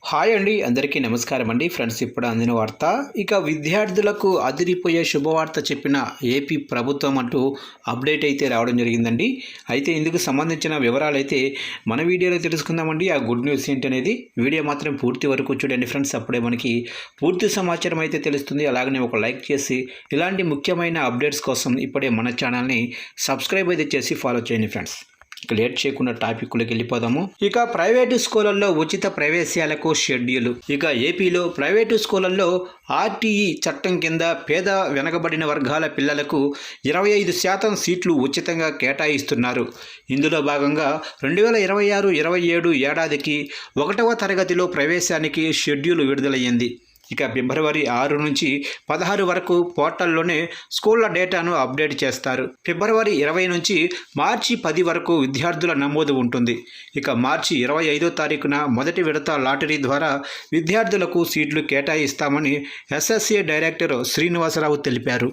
Hi అండి, అందరికీ నమస్కారం అండి. ఫ్రెండ్స్, ఇప్పుడు అందిన వార్త. ఇక విద్యార్థులకు అదిరిపోయే శుభవార్త చెప్పిన ఏపీ ప్రభుత్వం అంటూ అప్డేట్ అయితే రావడం జరిగిందండి. అయితే ఇందుకు సంబంధించిన వివరాలు అయితే మన వీడియోలో తెలుసుకుందామండి. ఆ గుడ్ న్యూస్ ఏంటనేది వీడియో మాత్రం పూర్తి వరకు చూడండి ఫ్రెండ్స్. అప్పుడే మనకి పూర్తి సమాచారం అయితే తెలుస్తుంది. అలాగనే ఒక లైక్ చేసి ఇలాంటి ముఖ్యమైన అప్డేట్స్ కోసం ఇప్పుడే మన ఛానల్ని సబ్స్క్రైబ్ అయితే చేసి ఫాలో చేయండి ఫ్రెండ్స్. ఇక లేట్ చేయకుండా టాపిక్లోకి వెళ్ళిపోదాము. ఇక ప్రైవేటు స్కూళ్ళల్లో ఉచిత ప్రవేశాలకు షెడ్యూల్. ఇక ఏపీలో ప్రైవేటు స్కూళ్ళల్లో ఆర్టీఈ చట్టం కింద పేద వెనకబడిన వర్గాల పిల్లలకు 25% సీట్లు ఉచితంగా కేటాయిస్తున్నారు. ఇందులో భాగంగా 2026-27 ఏడాదికి 1వ తరగతిలో ప్రవేశానికి షెడ్యూల్ విడుదలయ్యింది. ఇక ఫిబ్రవరి 6 నుంచి 16 వరకు పోర్టల్లోనే స్కూళ్ళ డేటాను అప్డేట్ చేస్తారు. ఫిబ్రవరి 20 నుంచి మార్చి 10 వరకు విద్యార్థుల నమోదు ఉంటుంది. ఇక మార్చి 25వ తారీఖున మొదటి విడత లాటరీ ద్వారా విద్యార్థులకు సీట్లు కేటాయిస్తామని ఎస్ఎస్ఏ డైరెక్టర్ శ్రీనివాసరావు తెలిపారు.